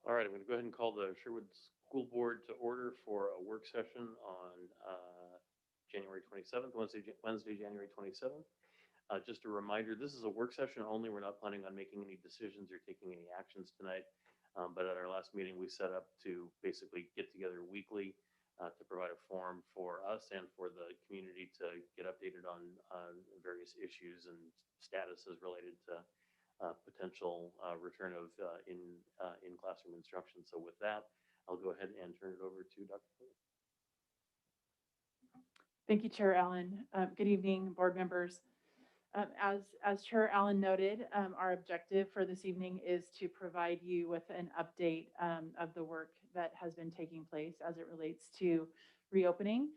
All right, I'm going to go ahead and call the Sherwood School Board to order for a work session on January 27th, Wednesday, January 27th. Just a reminder, this is a work session only. We're not planning on making any decisions or taking any actions tonight. But at our last meeting, we set up to basically get together weekly to provide a forum for us and for the community to get updated on various issues and statuses related to potential return of in classroom instruction. So with that, I'll go ahead and turn it over to Dr. Cole. Thank you, Chair Allen. Good evening, board members. As Chair Allen noted, our objective for this evening is to provide you with an update of the work that has been taking place as it relates to reopening,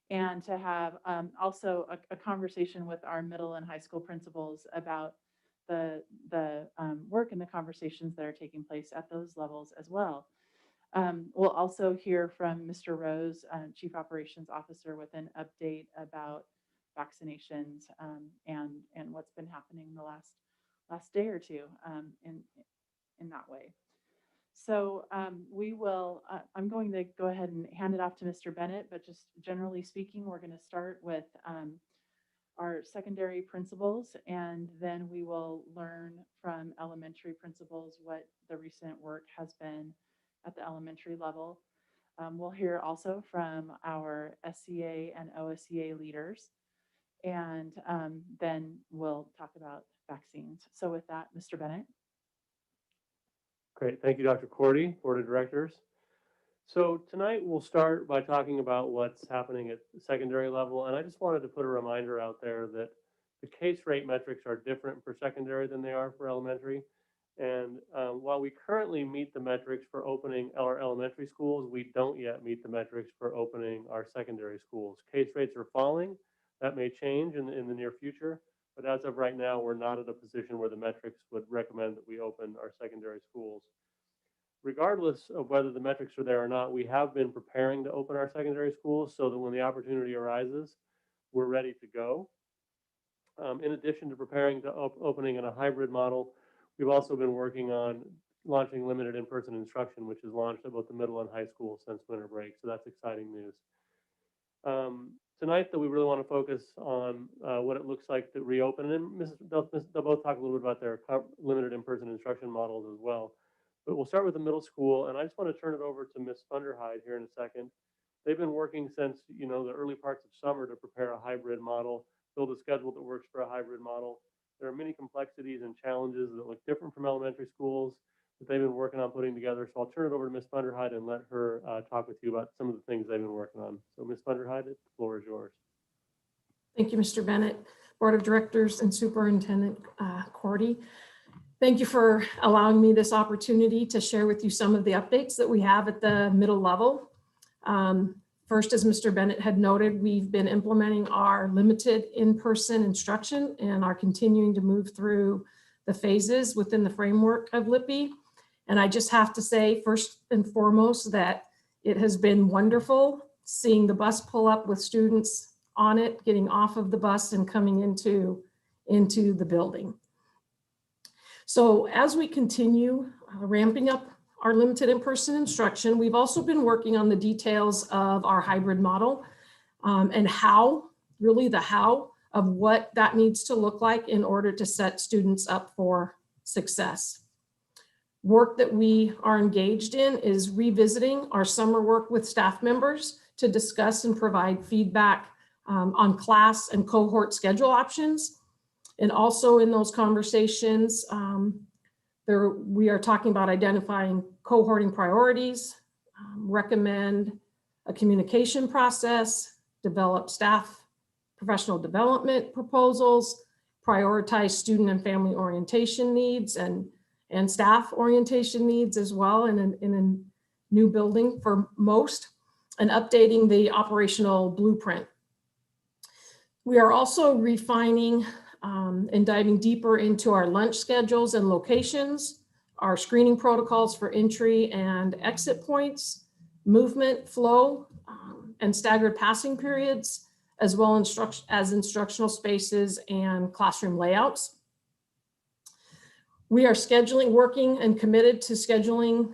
and to have also a conversation with our middle and high school principals about the work and the conversations that are taking place at those levels as well. We'll also hear from Mr. Rose, Chief Operations Officer, with an update about vaccinations and what's been happening the last day or two in that way. So we will, I'm going to go ahead and hand it off to Mr. Bennett, but just generally speaking, we're going to start with our secondary principals, and then we will learn from elementary principals what the recent work has been at the elementary level. We'll hear also from our SCA and OSCA leaders, and then we'll talk about vaccines. So with that, Mr. Bennett. Great, thank you, Dr. Cordy, Board of Directors. So tonight we'll start by talking about what's happening at the secondary level, and I just wanted to put a reminder out there that the case rate metrics are different for secondary than they are for elementary. And while we currently meet the metrics for opening our elementary schools, we don't yet meet the metrics for opening our secondary schools. Case rates are falling. That may change in the near future, but as of right now, we're not at a position where the metrics would recommend that we open our secondary schools. Regardless of whether the metrics are there or not, we have been preparing to open our secondary schools so that when the opportunity arises, we're ready to go. In addition to preparing to opening in a hybrid model, we've also been working on launching limited in-person instruction, which is launched at both the middle and high school since winter break. So that's exciting news. Tonight, though, we really want to focus on what it looks like to reopen. And they'll both talk a little bit about their limited in-person instruction models as well. But we'll start with the middle school, and I just want to turn it over to Ms. Funderhide here in a second. They've been working since the early parts of summer to prepare a hybrid model, build a schedule that works for a hybrid model. There are many complexities and challenges that look different from elementary schools that they've been working on putting together. So I'll turn it over to Ms. Funderhide and let her talk with you about some of the things they've been working on. So Ms. Funderhide, the floor is yours. Thank you, Mr. Bennett, Board of Directors and Superintendent Cordy. Thank you for allowing me this opportunity to share with you some of the updates that we have at the middle level. First, as Mr. Bennett had noted, we've been implementing our limited in-person instruction and are continuing to move through the phases within the framework of LIPI. And I just have to say, first and foremost, that it has been wonderful seeing the bus pull up with students on it, getting off of the bus and coming into the building. So as we continue ramping up our limited in-person instruction, we've also been working on the details of our hybrid model and really the how of what that needs to look like in order to set students up for success. Work that we are engaged in is revisiting our summer work with staff members to discuss and provide feedback on class and cohort schedule options. And also in those conversations, we are talking about identifying cohorting priorities, recommend a communication process, develop staff professional development proposals, prioritize student and family orientation needs and staff orientation needs as well in a new building for most, and updating the operational blueprint. We are also refining and diving deeper into our lunch schedules and locations, our screening protocols for entry and exit points, movement flow, and staggered passing periods, as well as instructional spaces and classroom layouts. We are working and committed to scheduling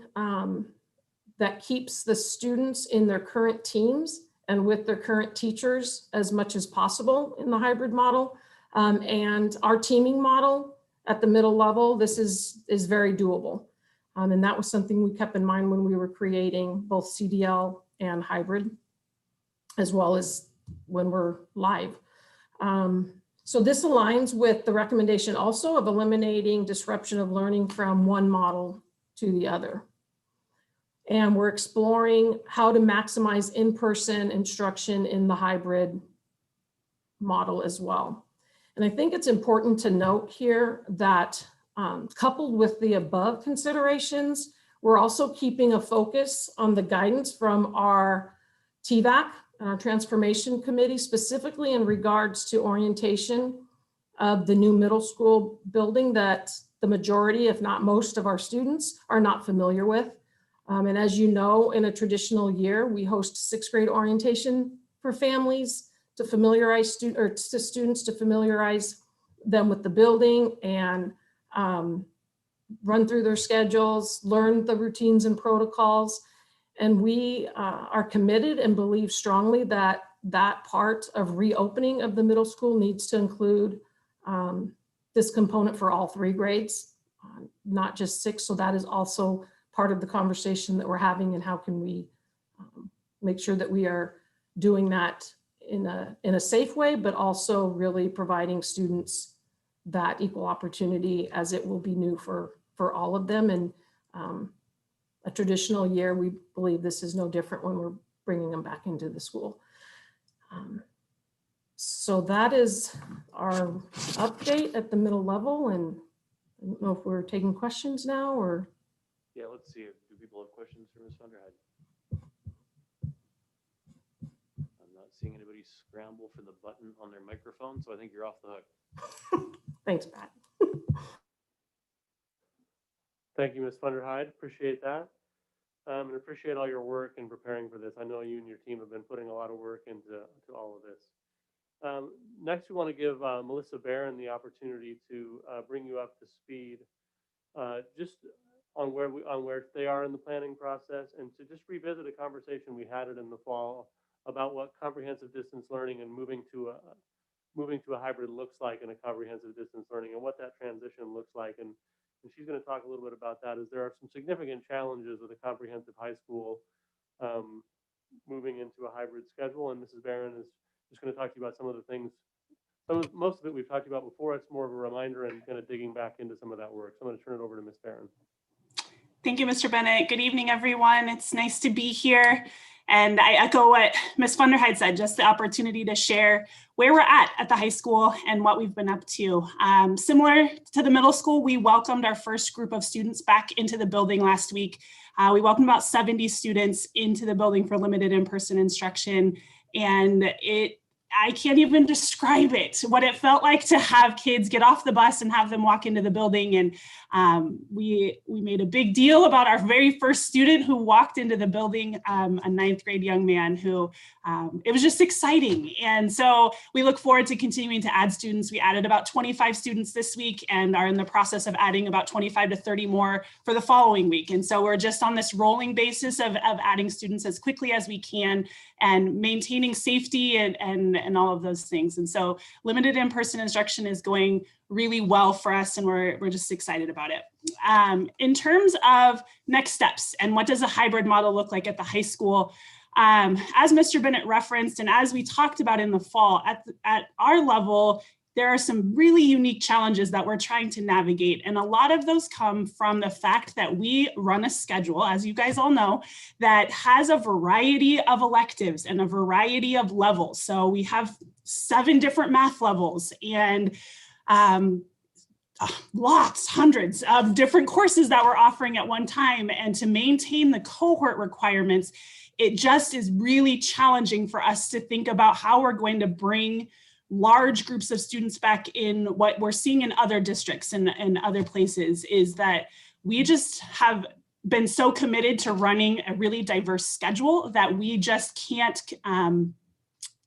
that keeps the students in their current teams and with their current teachers as much as possible in the hybrid model. And our teaming model at the middle level, this is very doable. And that was something we kept in mind when we were creating both CDL and hybrid, as well as when we're live. So this aligns with the recommendation also of eliminating disruption of learning from one model to the other. And we're exploring how to maximize in-person instruction in the hybrid model as well. And I think it's important to note here that coupled with the above considerations, we're also keeping a focus on the guidance from our TVAC, Transformation Committee, specifically in regards to orientation of the new middle school building that the majority, if not most, of our students are not familiar with. And as you know, in a traditional year, we host 6th grade orientation for families to familiarize students to familiarize them with the building and run through their schedules, learn the routines and protocols. And we are committed and believe strongly that that part of reopening of the middle school needs to include this component for all 3 grades, not just 6. So that is also part of the conversation that we're having, and how can we make sure that we are doing that in a safe way, but also really providing students that equal opportunity, as it will be new for all of them. And a traditional year, we believe this is no different when we're bringing them back into the school. So that is our update at the middle level. And I don't know if we're taking questions now or. Yeah, let's see. Do people have questions for Ms. Vanderheide? I'm not seeing anybody scramble for the button on their microphone, so I think you're off the hook. Thanks, Pat. Thank you, Ms. Vanderheide. Appreciate that. And appreciate all your work in preparing for this. I know you and your team have been putting a lot of work into all of this. Next, we want to give Melissa Barron the opportunity to bring you up to speed just on where they are in the planning process, and to just revisit a conversation we had in the fall about what comprehensive distance learning and moving to a hybrid looks like in a comprehensive distance learning, and what that transition looks like. And she's going to talk a little bit about that, as there are some significant challenges with a comprehensive high school moving into a hybrid schedule. And Mrs. Barron is just going to talk to you about some of the things. Most of it we've talked about before. It's more of a reminder and kind of digging back into some of that work. So I'm going to turn it over to Ms. Barron. Thank you, Mr. Bennett. Good evening, everyone. It's nice to be here. And I echo what Ms. Vanderheide said, just the opportunity to share where we're at the high school and what we've been up to. Similar to the middle school, we welcomed our first group of students back into the building last week. We welcomed about 70 students into the building for limited in-person instruction. And I can't even describe it, what it felt like to have kids get off the bus and have them walk into the building. And we made a big deal about our very first student who walked into the building, a 9th grade young man who, it was just exciting. And so we look forward to continuing to add students. We added about 25 students this week and are in the process of adding about 25 to 30 more for the following week. And so we're just on this rolling basis of adding students as quickly as we can and maintaining safety and all of those things. And so limited in-person instruction is going really well for us, and we're just excited about it. In terms of next steps and what does a hybrid model look like at the high school, as Mr. Bennett referenced and as we talked about in the fall, at our level, there are some really unique challenges that we're trying to navigate. And a lot of those come from the fact that we run a schedule, as you guys all know, that has a variety of electives and a variety of levels. So we have 7 different math levels and hundreds of different courses that we're offering at one time. And to maintain the cohort requirements, it just is really challenging for us to think about how we're going to bring large groups of students back in. What we're seeing in other districts and other places is that we just have been so committed to running a really diverse schedule that we just can't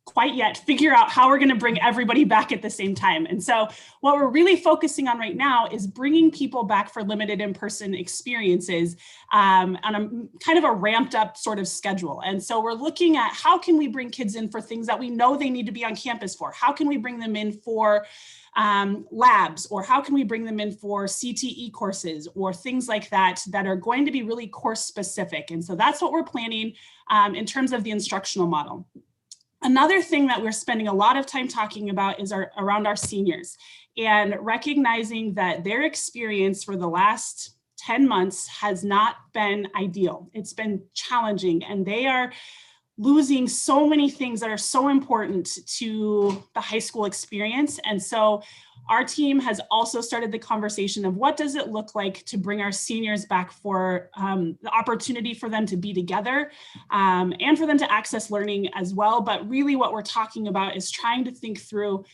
quite yet figure out how we're going to bring everybody back at the same time. And so what we're really focusing on right now is bringing people back for limited in-person experiences on a kind of a ramped up sort of schedule. And so we're looking at how can we bring kids in for things that we know they need to be on campus for? How can we bring them in for labs, or how can we bring them in for CTE courses or things like that that are going to be really course specific? And so that's what we're planning in terms of the instructional model. Another thing that we're spending a lot of time talking about is around our seniors, and recognizing that their experience for the last 10 months has not been ideal. It's been challenging, and they are losing so many things that are so important to the high school experience. And so our team has also started the conversation of what does it look like to bring our seniors back for the opportunity for them to be together and for them to access learning as well. But really what we're talking about is trying to think through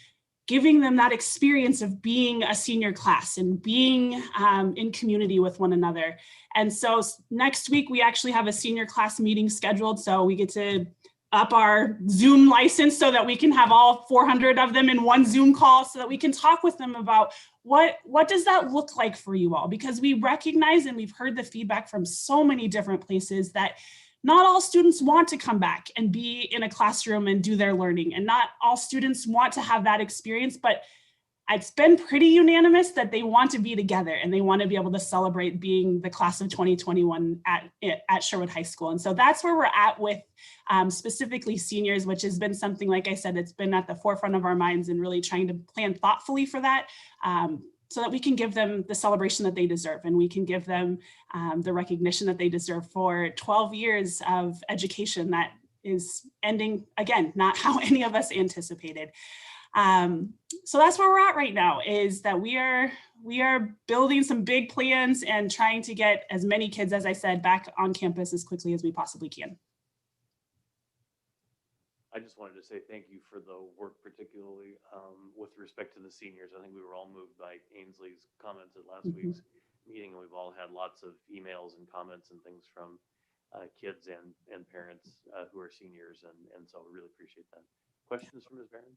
giving them that experience of being a senior class and being in community with one another. And so next week, we actually have a senior class meeting scheduled. So we get to up our Zoom license so that we can have all 400 of them in one Zoom call so that we can talk with them about what does that look like for you all? Because we recognize, and we've heard the feedback from so many different places, that not all students want to come back and be in a classroom and do their learning, and not all students want to have that experience, but it's been pretty unanimous that they want to be together and they want to be able to celebrate being the class of 2021 at Sherwood High School. And so that's where we're at with specifically seniors, which has been something, like I said, it's been at the forefront of our minds, and really trying to plan thoughtfully for that so that we can give them the celebration that they deserve, and we can give them the recognition that they deserve for 12 years of education that is ending, again, not how any of us anticipated. So that's where we're at right now, is that we are building some big plans and trying to get as many kids, as I said, back on campus as quickly as we possibly can. I just wanted to say thank you for the work, particularly with respect to the seniors. I think we were all moved by Ainsley's comments at last week's meeting, and we've all had lots of emails and comments and things from kids and parents who are seniors, and so we really appreciate that. Questions from Ms. Barron?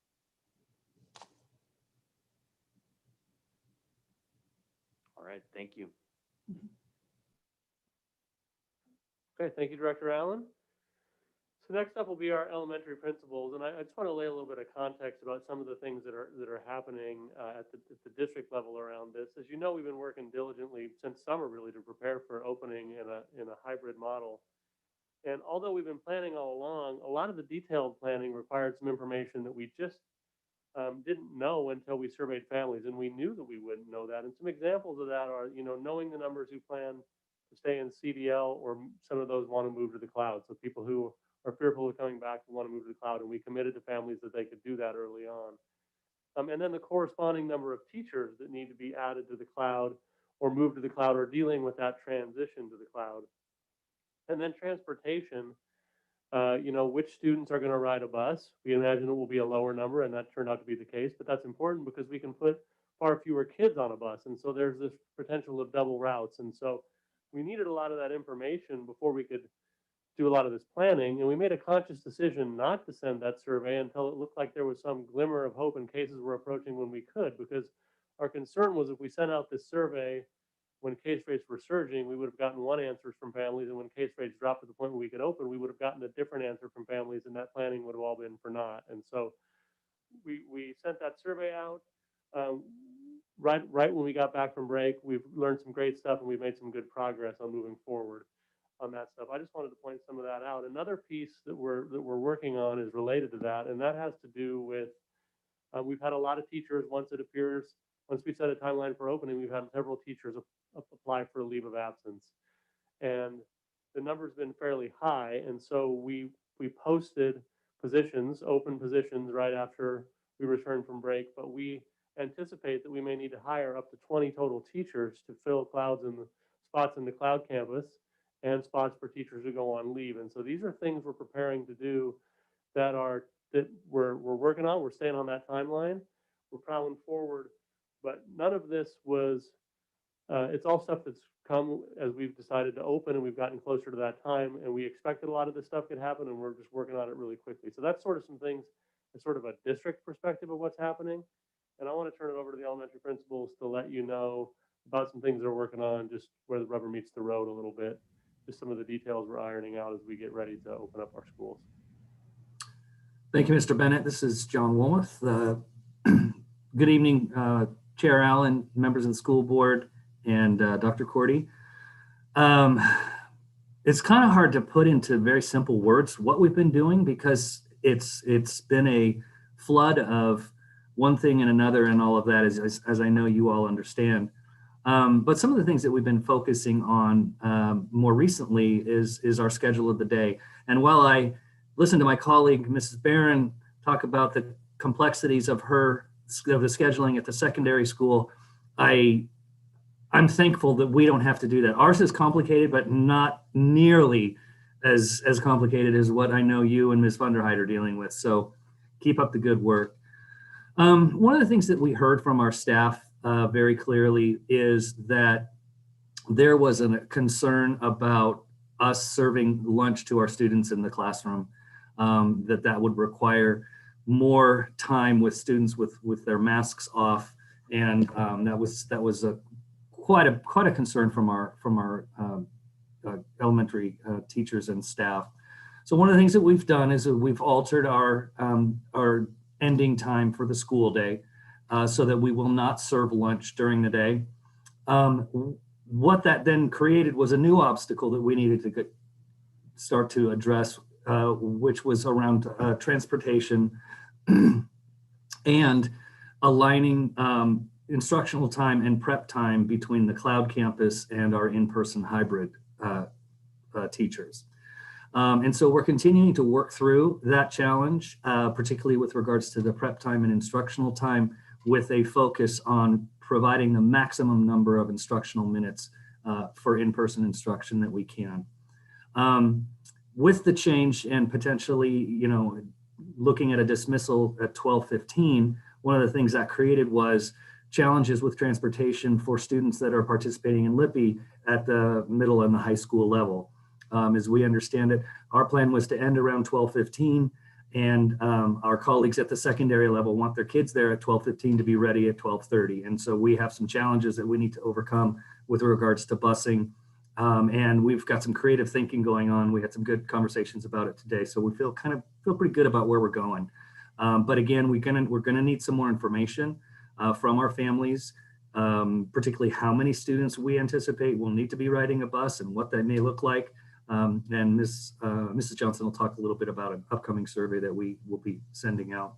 All right, thank you. Okay, thank you, Director Allen. So next up will be our elementary principals, and I just want to lay a little bit of context about some of the things that are happening at the district level around this. As you know, we've been working diligently since summer, really, to prepare for opening in a hybrid model. And although we've been planning all along, a lot of the detailed planning required some information that we just didn't know until we surveyed families, and we knew that we wouldn't know that. And some examples of that are, knowing the numbers who plan to stay in CDL, or some of those want to move to the cloud. So people who are fearful of coming back and want to move to the cloud, and we committed to families that they could do that early on. And then the corresponding number of teachers that need to be added to the cloud or move to the cloud, or dealing with that transition to the cloud. And then transportation, which students are going to ride a bus. We imagine it will be a lower number, and that turned out to be the case, but that's important because we can put far fewer kids on a bus. And so there's this potential of double routes. And so we needed a lot of that information before we could do a lot of this planning. And we made a conscious decision not to send that survey until it looked like there was some glimmer of hope and cases were approaching when we could, because our concern was if we sent out this survey when case rates were surging, we would have gotten one answer from families, and when case rates dropped to the point where we could open, we would have gotten a different answer from families, and that planning would have all been for naught. And so we sent that survey out right when we got back from break. We've learned some great stuff, and we've made some good progress on moving forward on that stuff. I just wanted to point some of that out. Another piece that we're working on is related to that, and that has to do with we've had a lot of teachers, once we set a timeline for opening, we've had several teachers apply for a leave of absence, and the number's been fairly high. And so we posted open positions right after we returned from break, but we anticipate that we may need to hire up to 20 total teachers to fill spots in the cloud campus and spots for teachers who go on leave. And so these are things we're preparing to do that we're working on. We're staying on that timeline. We're plowing forward, but none of this was It's all stuff that's come as we've decided to open and we've gotten closer to that time, and we expected a lot of this stuff could happen, and we're just working on it really quickly. So that's sort of some things, it's sort of a district perspective of what's happening. And I want to turn it over to the elementary principals to let you know about some things they're working on, just where the rubber meets the road a little bit, just some of the details we're ironing out as we get ready to open up our schools. Thank you, Mr. Bennett. This is John Wilmoth. Good evening, Chair Allen, members of the school board, and Dr. Cordy. It's kind of hard to put into very simple words what we've been doing, because it's been a flood of one thing and another and all of that, as I know you all understand. But some of the things that we've been focusing on more recently is our schedule of the day. And while I listened to my colleague, Mrs. Barron, talk about the complexities of the scheduling at the secondary school, I'm thankful that we don't have to do that. Ours is complicated, but not nearly as complicated as what I know you and Ms. Funderheid are dealing with. So keep up the good work. One of the things that we heard from our staff very clearly is that there was a concern about us serving lunch to our students in the classroom, that would require more time with students with their masks off, and that was quite a concern from our elementary teachers and staff. So one of the things that we've done is that we've altered our ending time for the school day, so that we will not serve lunch during the day. What that then created was a new obstacle that we needed to start to address, which was around transportation and aligning instructional time and prep time between the cloud campus and our in-person hybrid teachers. And so we're continuing to work through that challenge, particularly with regards to the prep time and instructional time, with a focus on providing the maximum number of instructional minutes for in-person instruction that we can. With the change and potentially, looking at a dismissal at 12:15, one of the things that created was challenges with transportation for students that are participating in LIPI at the middle and the high school level. As we understand it, our plan was to end around 12:15, and our colleagues at the secondary level want their kids there at 12:15 to be ready at 12:30. And so we have some challenges that we need to overcome with regards to busing. And we've got some creative thinking going on. We had some good conversations about it today. So we feel pretty good about where we're going. But again, we're gonna need some more information from our families, particularly how many students we anticipate will need to be riding a bus and what that may look like. And Mrs. Johnson will talk a little bit about an upcoming survey that we will be sending out.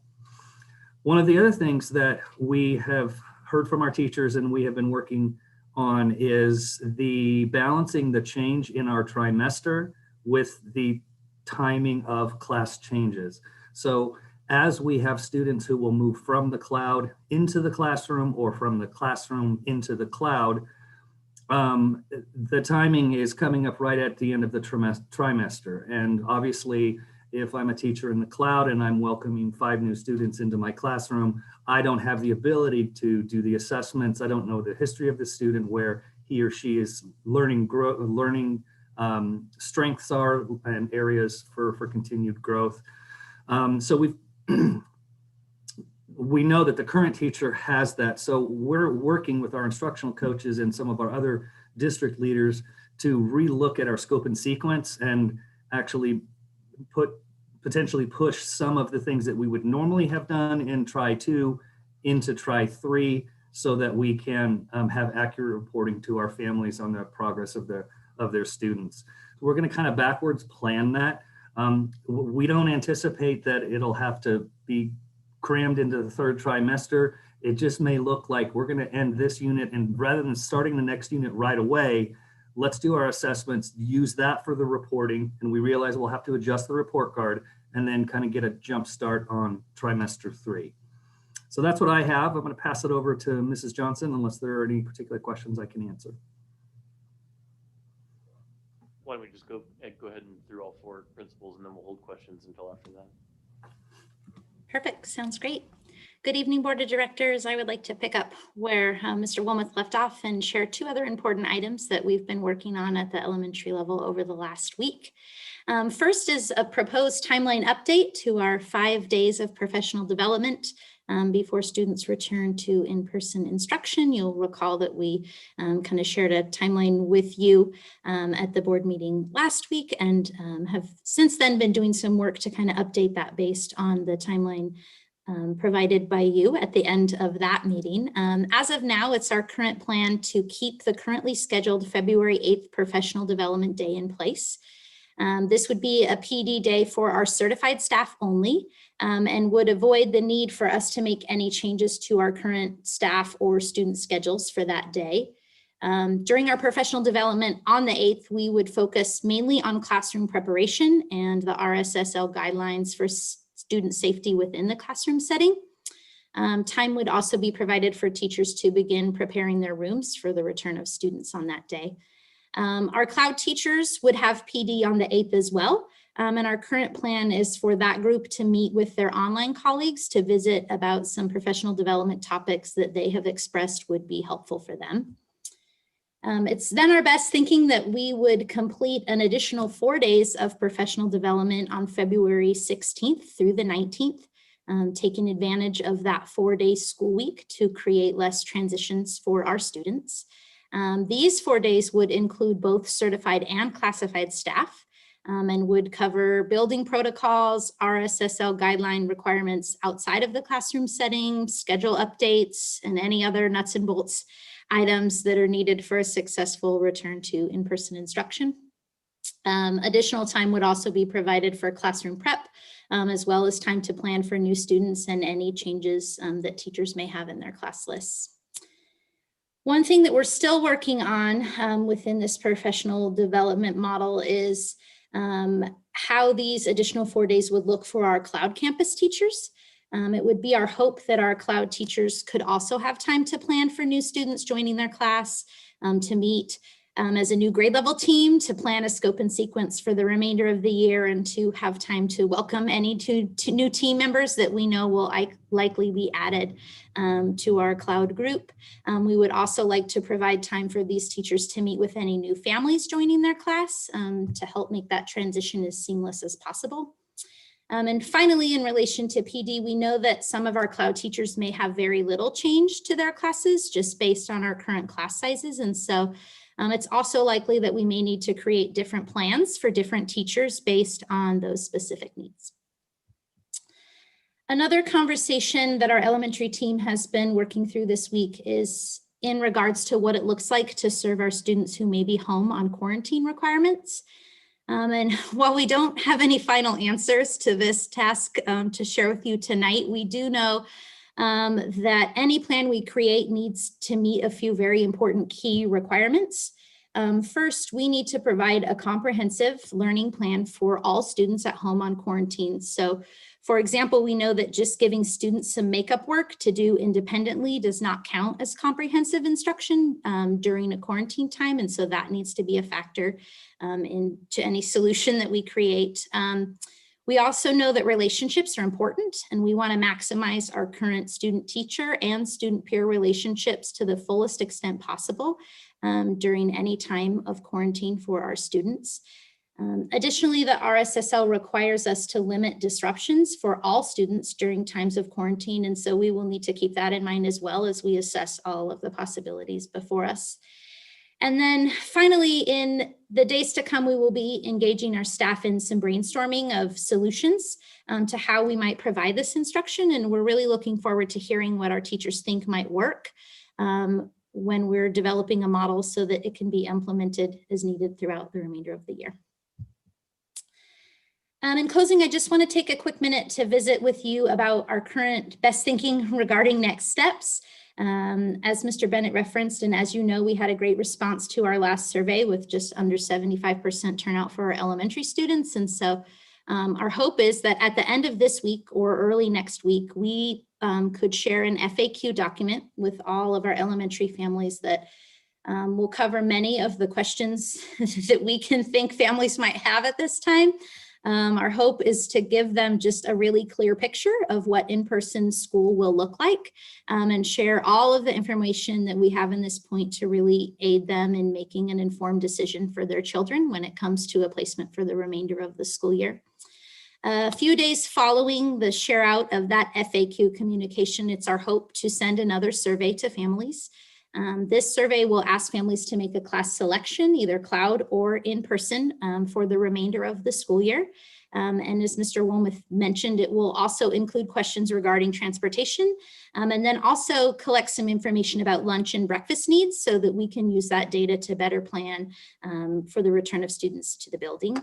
One of the other things that we have heard from our teachers and we have been working on is the balancing the change in our trimester with the timing of class changes. So as we have students who will move from the cloud into the classroom or from the classroom into the cloud, the timing is coming up right at the end of the trimester. And obviously, if I'm a teacher in the cloud and I'm welcoming 5 new students into my classroom, I don't have the ability to do the assessments. I don't know the history of the student, where he or she is learning strengths are and areas for continued growth. So we know that the current teacher has that. So we're working with our instructional coaches and some of our other district leaders to relook at our scope and sequence and actually potentially push some of the things that we would normally have done in try 2 into try 3, so that we can have accurate reporting to our families on the progress of their students. We're going to kind of backwards plan that. We don't anticipate that it'll have to be crammed into the 3rd trimester. It just may look like we're going to end this unit, and rather than starting the next unit right away, let's do our assessments, use that for the reporting, and we realize we'll have to adjust the report card and then kind of get a jump start on trimester 3. So that's what I have. I'm going to pass it over to Mrs. Johnson unless there are any particular questions I can answer. Why don't we just go ahead and through all 4 principles, and then we'll hold questions until after that. Perfect. Sounds great. Good evening, Board of Directors. I would like to pick up where Mr. Wilmoth left off and share two other important items that we've been working on at the elementary level over the last week. First is a proposed timeline update to our 5 days of professional development before students return to in-person instruction. You'll recall that we kind of shared a timeline with you at the board meeting last week and have since then been doing some work to kind of update that based on the timeline provided by you at the end of that meeting. As of now, it's our current plan to keep the currently scheduled February 8th Professional Development Day in place. This would be a PD day for our certified staff only and would avoid the need for us to make any changes to our current staff or student schedules for that day. During our professional development on the 8th, we would focus mainly on classroom preparation and the RSSL guidelines for student safety within the classroom setting. Time would also be provided for teachers to begin preparing their rooms for the return of students on that day. Our cloud teachers would have PD on the 8th as well. And our current plan is for that group to meet with their online colleagues to visit about some professional development topics that they have expressed would be helpful for them. It's then our best thinking that we would complete an additional 4 days of professional development on February 16th through the 19th, taking advantage of that 4-day school week to create less transitions for our students. These 4 days would include both certified and classified staff and would cover building protocols, RSSL guideline requirements outside of the classroom setting, schedule updates, and any other nuts and bolts items that are needed for a successful return to in-person instruction. Additional time would also be provided for classroom prep, as well as time to plan for new students and any changes that teachers may have in their class lists. One thing that we're still working on within this professional development model is how these additional 4 days would look for our cloud campus teachers. It would be our hope that our cloud teachers could also have time to plan for new students joining their class, to meet as a new grade level team, to plan a scope and sequence for the remainder of the year, and to have time to welcome any two new team members that we know will likely be added to our cloud group. We would also like to provide time for these teachers to meet with any new families joining their class to help make that transition as seamless as possible. And finally, in relation to PD, we know that some of our cloud teachers may have very little change to their classes just based on our current class sizes. And so it's also likely that we may need to create different plans for different teachers based on those specific needs. Another conversation that our elementary team has been working through this week is in regards to what it looks like to serve our students who may be home on quarantine requirements. And while we don't have any final answers to this task to share with you tonight, we do know that any plan we create needs to meet a few very important key requirements. First, we need to provide a comprehensive learning plan for all students at home on quarantine. So, for example, we know that just giving students some makeup work to do independently does not count as comprehensive instruction during a quarantine time. And so that needs to be a factor into any solution that we create. We also know that relationships are important, and we want to maximize our current student-teacher and student-peer relationships to the fullest extent possible during any time of quarantine for our students. Additionally, the RSSL requires us to limit disruptions for all students during times of quarantine, and so we will need to keep that in mind as well as we assess all of the possibilities before us. And then finally, in the days to come, we will be engaging our staff in some brainstorming of solutions to how we might provide this instruction. And we're really looking forward to hearing what our teachers think might work when we're developing a model so that it can be implemented as needed throughout the remainder of the year. In closing, I just want to take a quick minute to visit with you about our current best thinking regarding next steps. As Mr. Bennett referenced, and as you know, we had a great response to our last survey with just under 75% turnout for our elementary students. And so our hope is that at the end of this week or early next week, we could share an FAQ document with all of our elementary families that will cover many of the questions that we can think families might have at this time. Our hope is to give them just a really clear picture of what in-person school will look like, and share all of the information that we have in this point to really aid them in making an informed decision for their children when it comes to a placement for the remainder of the school year. A few days following the share out of that FAQ communication, it's our hope to send another survey to families. This survey will ask families to make a class selection, either cloud or in person, for the remainder of the school year. And as Mr. Wilmoth mentioned, it will also include questions regarding transportation, and then also collect some information about lunch and breakfast needs so that we can use that data to better plan for the return of students to the building.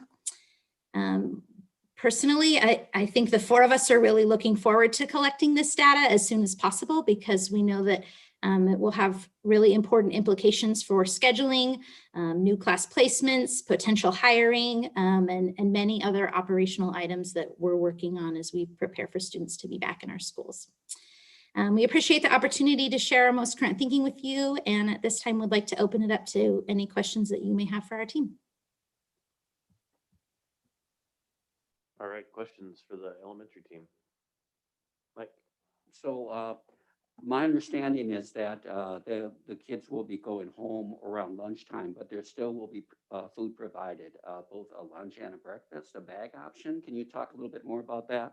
Personally, I think the four of us are really looking forward to collecting this data as soon as possible, because we know that it will have really important implications for scheduling, new class placements, potential hiring, and many other operational items that we're working on as we prepare for students to be back in our schools. We appreciate the opportunity to share our most current thinking with you, and at this time would like to open it up to any questions that you may have for our team. All right, questions for the elementary team? Mike? So my understanding is that the kids will be going home around lunchtime, but there still will be food provided, both a lunch and a breakfast, a bag option. Can you talk a little bit more about that?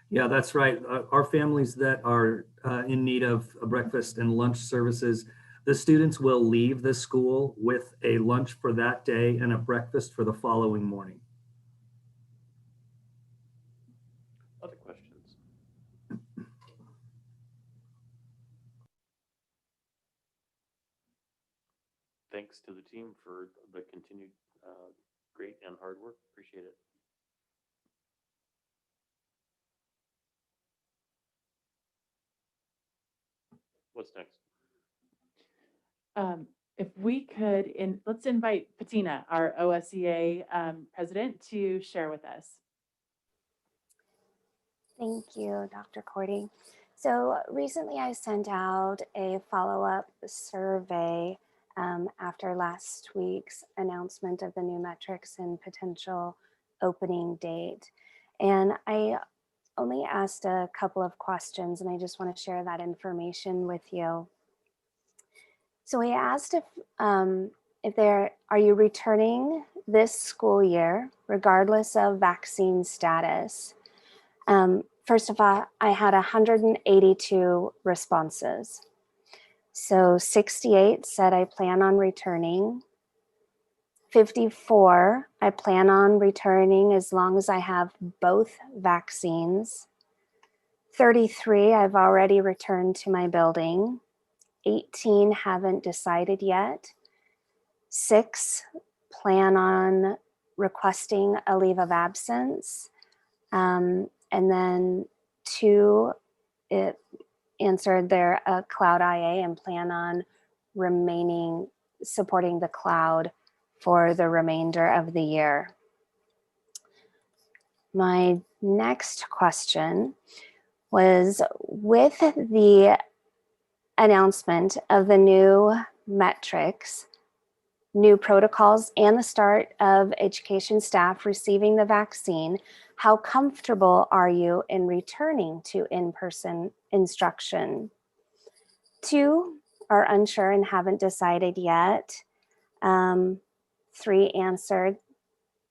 Yeah, that's right. Our families that are in need of a breakfast and lunch services, the students will leave the school with a lunch for that day and a breakfast for the following morning. Other questions? Thanks to the team for the continued great and hard work. Appreciate it. What's next? If we could, let's invite Patina, our OSCA president, to share with us. Thank you, Dr. Cordy. So recently I sent out a follow-up survey after last week's announcement of the new metrics and potential opening date. And I only asked a couple of questions, and I just want to share that information with you. So we asked if are you returning this school year, regardless of vaccine status? First of all, I had 182 responses. So 68 said I plan on returning. 54, I plan on returning as long as I have both vaccines. 33, I've already returned to my building. 18 haven't decided yet. 6 plan on requesting a leave of absence. And then 2, it answered they're a cloud IA and plan on remaining supporting the cloud for the remainder of the year. My next question was, with the announcement of the new metrics, new protocols, and the start of education staff receiving the vaccine, how comfortable are you in returning to in-person instruction? 2 are unsure and haven't decided yet. 3 answered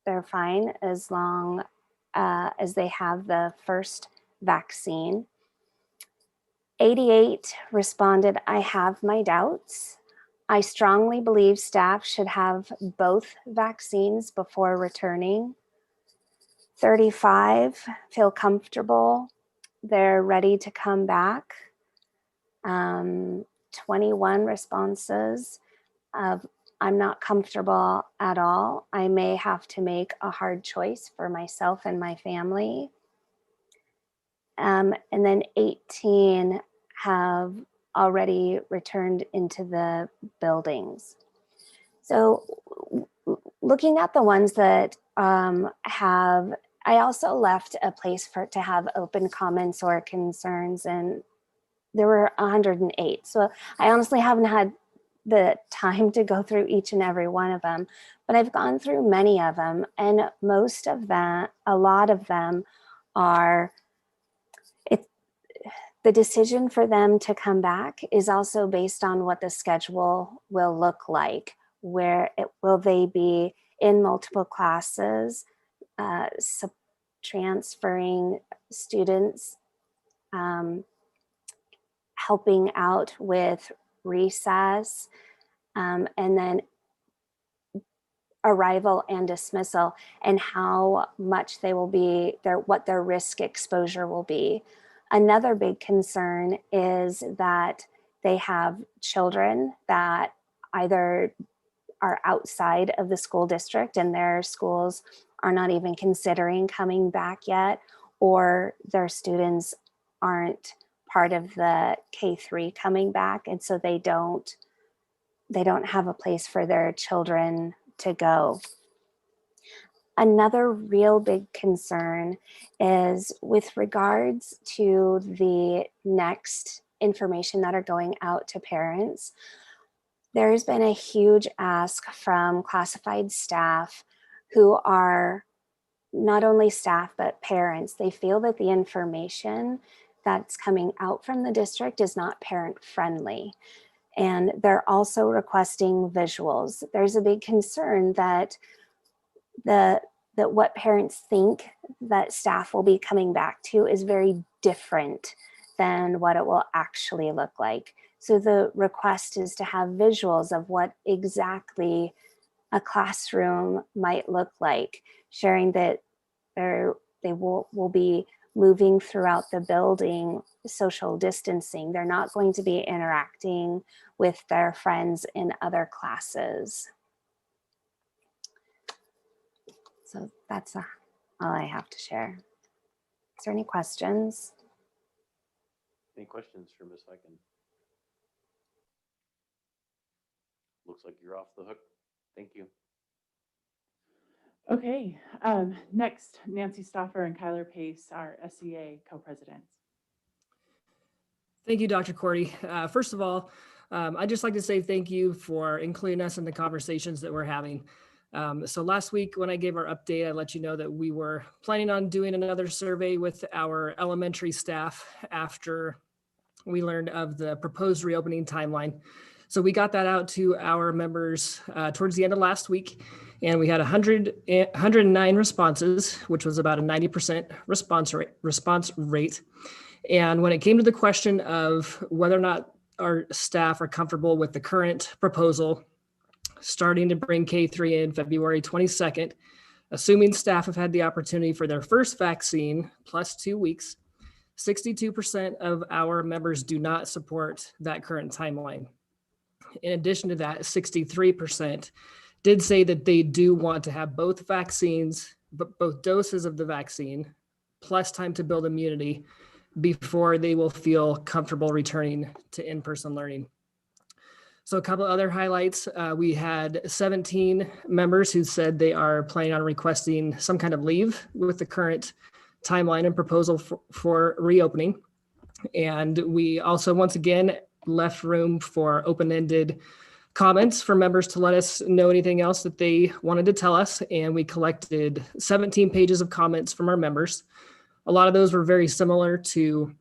they're fine as long as they have the first vaccine. 88 responded, I have my doubts. I strongly believe staff should have both vaccines before returning. 35 feel comfortable. They're ready to come back. 21 responses of I'm not comfortable at all. I may have to make a hard choice for myself and my family. And then 18 have already returned into the buildings. So looking at the ones that have, I also left a place to have open comments or concerns, and there were 108. So I honestly haven't had the time to go through each and every one of them, but I've gone through many of them, and most of them, a lot of them are, the decision for them to come back is also based on what the schedule will look like. Will they be in multiple classes, transferring students, helping out with recess, and then arrival and dismissal, and how much they will be, what their risk exposure will be. Another big concern is that they have children that either are outside of the school district and their schools are not even considering coming back yet, or their students aren't part of the K-3 coming back, and so they don't have a place for their children to go. Another real big concern is with regards to the next information that are going out to parents. There's been a huge ask from classified staff who are not only staff, but parents. They feel that the information that's coming out from the district is not parent friendly. And they're also requesting visuals. There's a big concern that what parents think that staff will be coming back to is very different than what it will actually look like. So the request is to have visuals of what exactly a classroom might look like, sharing that they will be moving throughout the building, social distancing. They're not going to be interacting with their friends in other classes. So that's all I have to share. Is there any questions? Any questions for Ms. Viken? Looks like you're off the hook. Thank you. Okay, next, Nancy Stoffer and Kyler Pace, our SEA co-presidents. Thank you, Dr. Cordy. First of all, I'd just like to say thank you for including us in the conversations that we're having. So last week when I gave our update, I let you know that we were planning on doing another survey with our elementary staff after we learned of the proposed reopening timeline. So we got that out to our members towards the end of last week, and we had 109 responses, which was about a 90% response rate. And when it came to the question of whether or not our staff are comfortable with the current proposal, starting to bring K-3 in February 22nd, assuming staff have had the opportunity for their first vaccine plus 2 weeks, 62% of our members do not support that current timeline. In addition to that, 63% did say that they do want to have both vaccines, but both doses of the vaccine, plus time to build immunity before they will feel comfortable returning to in-person learning. So a couple other highlights, we had 17 members who said they are planning on requesting some kind of leave with the current timeline and proposal for reopening. And we also, once again, left room for open-ended comments for members to let us know anything else that they wanted to tell us. And we collected 17 pages of comments from our members. A lot of those were very similar to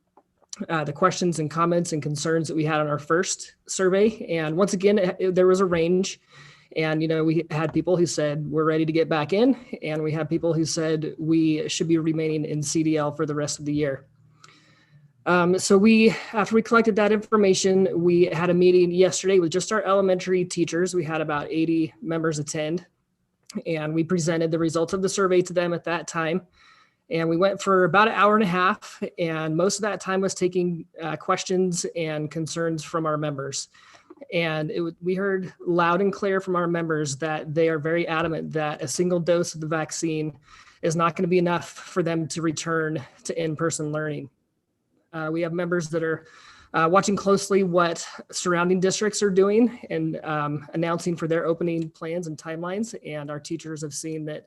the questions and comments and concerns that we had on our first survey. And once again, there was a range. And, we had people who said, we're ready to get back in. And we had people who said we should be remaining in CDL for the rest of the year. So after we collected that information, we had a meeting yesterday with just our elementary teachers. We had about 80 members attend, and we presented the results of the survey to them at that time. And we went for about an hour and a half, and most of that time was taking questions and concerns from our members. And we heard loud and clear from our members that they are very adamant that a single dose of the vaccine is not going to be enough for them to return to in-person learning. We have members that are watching closely what surrounding districts are doing and announcing for their opening plans and timelines. And our teachers have seen that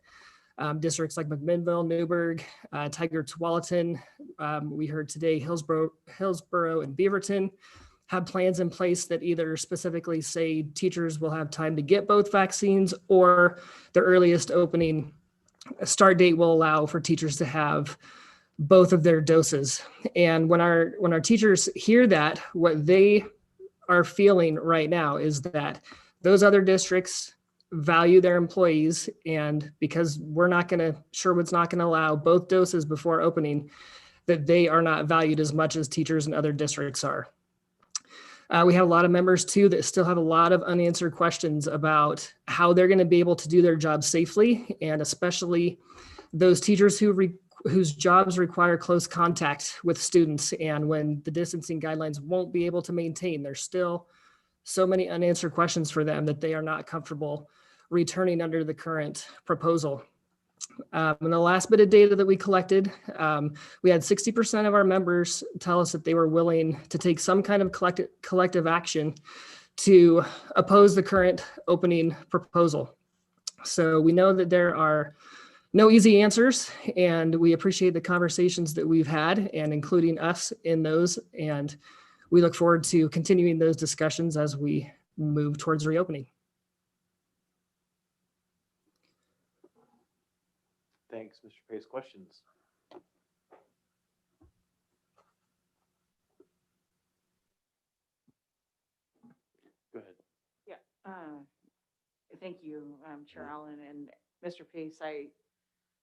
districts like McMinnville, Newburgh, Tigard, Tualatin, we heard today Hillsborough and Beaverton have plans in place that either specifically say teachers will have time to get both vaccines, or the earliest opening start date will allow for teachers to have both of their doses. And when our teachers hear that, what they are feeling right now is that those other districts value their employees, and because Sherwood's not going to allow both doses before opening, that they are not valued as much as teachers in other districts are. We have a lot of members too that still have a lot of unanswered questions about how they're going to be able to do their job safely, and especially those teachers whose jobs require close contact with students, and when the distancing guidelines won't be able to maintain. There's still so many unanswered questions for them that they are not comfortable returning under the current proposal. And the last bit of data that we collected, we had 60% of our members tell us that they were willing to take some kind of collective action to oppose the current opening proposal. So we know that there are no easy answers, and we appreciate the conversations that we've had, and including us in those. And we look forward to continuing those discussions as we move towards reopening. Thanks, Mr. Pace. Questions? Go ahead. Thank you, Chair Allen and Mr. Pace. I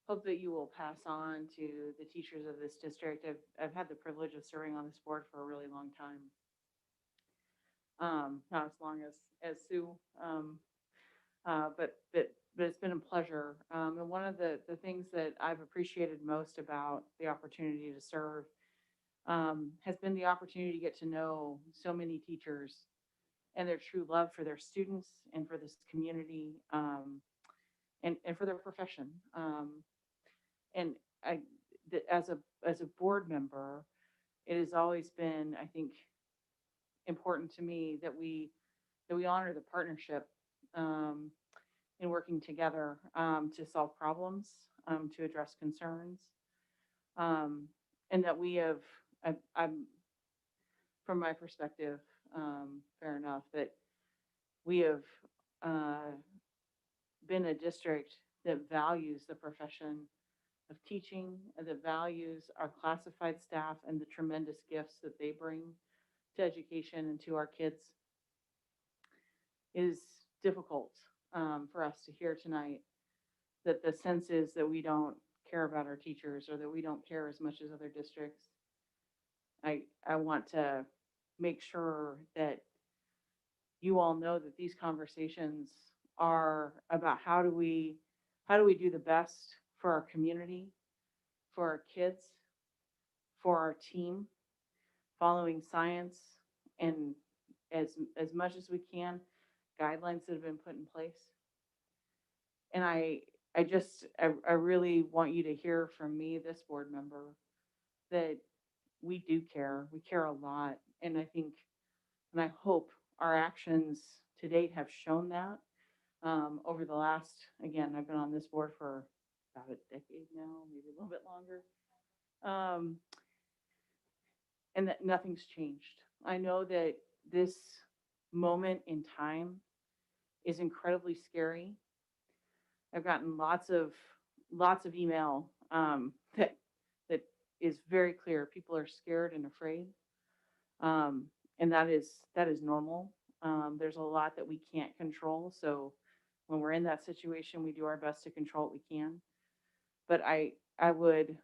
hope that you will pass on to the teachers of this district. I've had the privilege of serving on this board for a really long time. Not as long as Sue, but it's been a pleasure. And one of the things that I've appreciated most about the opportunity to serve has been the opportunity to get to know so many teachers and their true love for their students and for this community, and for their profession. And as a board member, it has always been, I think, important to me that we honor the partnership in working together to solve problems, to address concerns, and that we have. I'm from my perspective, fair enough, that we have been a district that values the profession of teaching, and that values our classified staff and the tremendous gifts that they bring to education and to our kids. It is difficult for us to hear tonight that the sense is that we don't care about our teachers, or that we don't care as much as other districts. I want to make sure that you all know that these conversations are about how do we do the best for our community, for our kids, for our team, following science, and as much as we can, guidelines that have been put in place. And I really want you to hear from me, this board member, that we do care. We care a lot. And I think, and I hope our actions to date have shown that over the last, again, I've been on this board for about a decade now, maybe a little bit longer. And that nothing's changed. I know that this moment in time is incredibly scary. I've gotten lots of email that is very clear. People are scared and afraid, and that is normal. There's a lot that we can't control, so when we're in that situation, we do our best to control what we can. But I would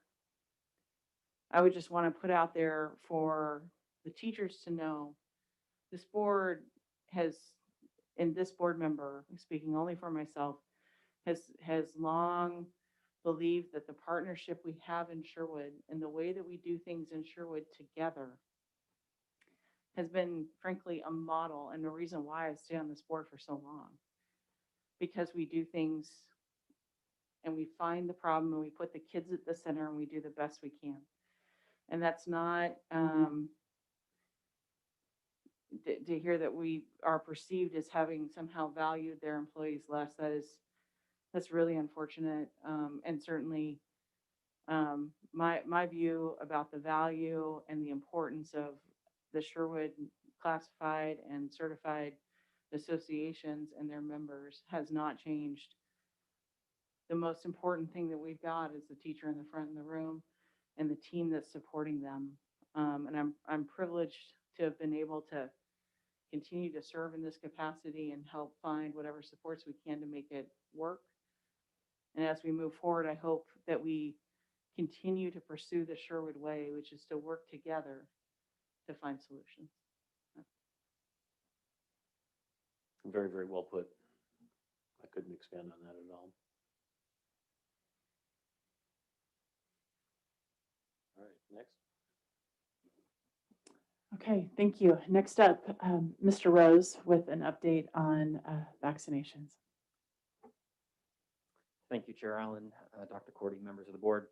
just want to put out there for the teachers to know, this board has, and this board member, speaking only for myself, has long believed that the partnership we have in Sherwood and the way that we do things in Sherwood together has been, frankly, a model and the reason why I stay on this board for so long. Because we do things and we find the problem and we put the kids at the center and we do the best we can. And that's not to hear that we are perceived as having somehow valued their employees less. That's really unfortunate. And certainly my view about the value and the importance of the Sherwood classified and certified associations and their members has not changed. The most important thing that we've got is the teacher in the front in the room and the team that's supporting them. And I'm privileged to have been able to continue to serve in this capacity and help find whatever supports we can to make it work. And as we move forward, I hope that we continue to pursue the Sherwood way, which is to work together to find solutions. Very, very well put. I couldn't expand on that at all. All right, next. Okay, thank you. Next up, Mr. Rose with an update on vaccinations. Thank you, Chair Allen, Dr. Cordy, members of the board.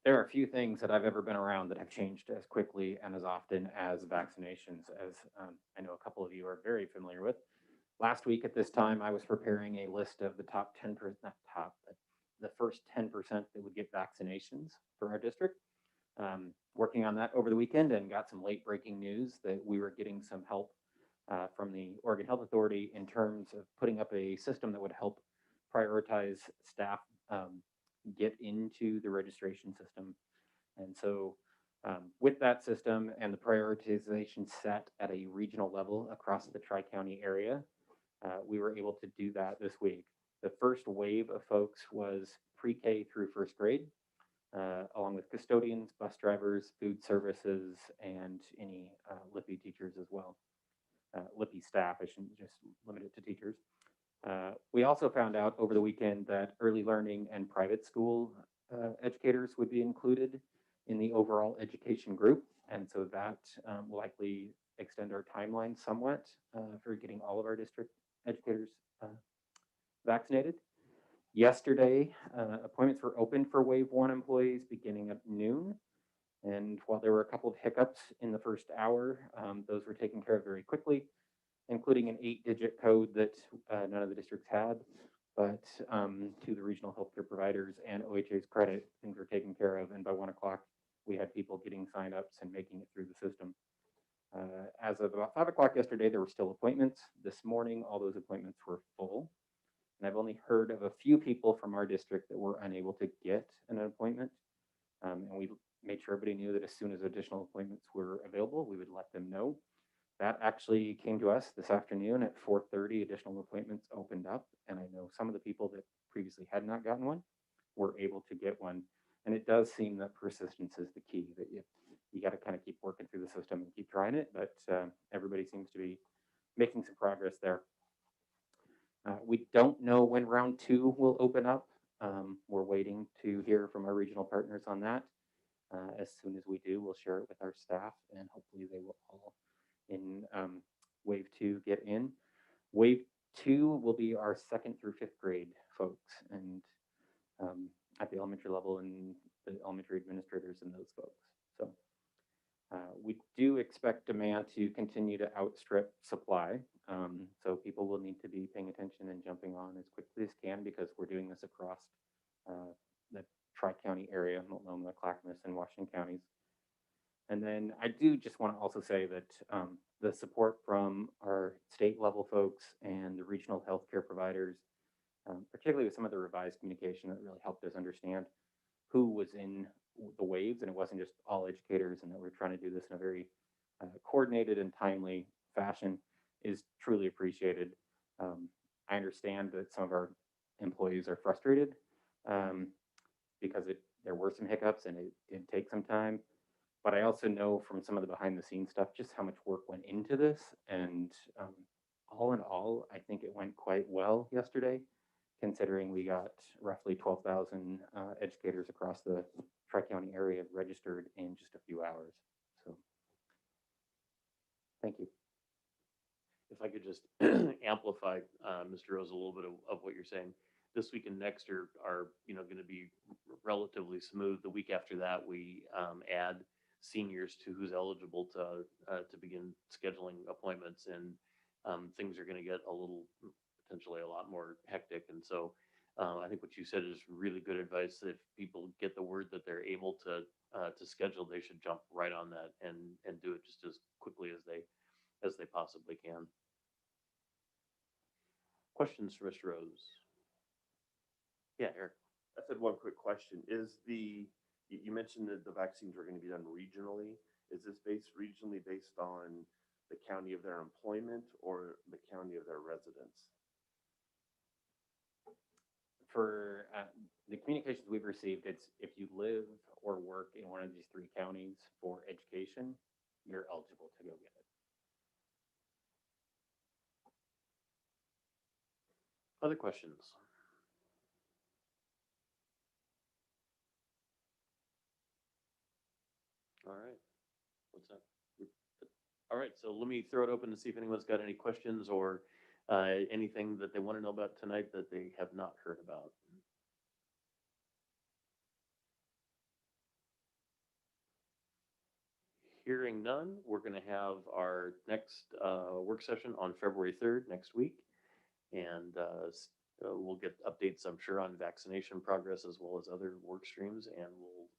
There are a few things that I've ever been around that have changed as quickly and as often as vaccinations, as I know a couple of you are very familiar with. Last week at this time, I was preparing a list of the top 10%, not top, but the first 10% that would get vaccinations for our district. Working on that over the weekend and got some late breaking news that we were getting some help from the Oregon Health Authority in terms of putting up a system that would help prioritize staff get into the registration system. And so with that system and the prioritization set at a regional level across the Tri-County area, we were able to do that this week. The first wave of folks was pre-K through first grade, along with custodians, bus drivers, food services, and any LIPI teachers as well. LIPI staff, I shouldn't just limit it to teachers. We also found out over the weekend that early learning and private school educators would be included in the overall education group. And so that will likely extend our timeline somewhat for getting all of our district educators vaccinated. Yesterday, appointments were open for Wave 1 employees beginning at noon. And while there were a couple of hiccups in the first hour, those were taken care of very quickly, including an 8-digit code that none of the districts had. But to the regional healthcare providers and OHA's credit, things were taken care of. And by 1 o'clock, we had people getting signups and making it through the system. As of about 5 o'clock yesterday, there were still appointments. This morning, all those appointments were full. And I've only heard of a few people from our district that were unable to get an appointment. And we made sure everybody knew that as soon as additional appointments were available, we would let them know. That actually came to us this afternoon at 4:30. Additional appointments opened up. And I know some of the people that previously had not gotten one were able to get one. And it does seem that persistence is the key, that you got to kind of keep working through the system and keep trying it. But everybody seems to be making some progress there. We don't know when round 2 will open up. We're waiting to hear from our regional partners on that. As soon as we do, we'll share it with our staff, and hopefully they will all in Wave 2 get in. Wave 2 will be our 2nd through 5th grade folks, and at the elementary level, and the elementary administrators and those folks. So we do expect demand to continue to outstrip supply. So people will need to be paying attention and jumping on as quickly as can, because we're doing this across the Tri-County area, Multnomah, Clackamas, and Washington counties. And then I do just want to also say that the support from our state level folks and the regional healthcare providers, particularly with some of the revised communication, that really helped us understand who was in the waves, and it wasn't just all educators, and that we're trying to do this in a very coordinated and timely fashion, is truly appreciated. I understand that some of our employees are frustrated because there were some hiccups and it did take some time. But I also know from some of the behind the scenes stuff just how much work went into this. And all in all, I think it went quite well yesterday, considering we got roughly 12,000 educators across the Tri-County area registered in just a few hours. So thank you. If I could just amplify, Mr. Rose, a little bit of what you're saying. This week and next are going to be relatively smooth. The week after that, we add seniors to who's eligible to begin scheduling appointments, and things are going to get potentially a lot more hectic. And so I think what you said is really good advice. If people get the word that they're able to schedule, they should jump right on that and do it just as quickly as they possibly can. Questions for Mr. Rose? Yeah, Eric. I said one quick question. You mentioned that the vaccines are going to be done regionally. Is this regionally based on the county of their employment or the county of their residence? For the communications we've received, it's if you live or work in one of these 3 counties for education, you're eligible to go get it. Other questions? All right. What's that? All right, so let me throw it open to see if anyone's got any questions or anything that they want to know about tonight that they have not heard about. Hearing none, we're going to have our next work session on February 3rd next week. And we'll get updates, I'm sure, on vaccination progress as well as other work streams. And we'll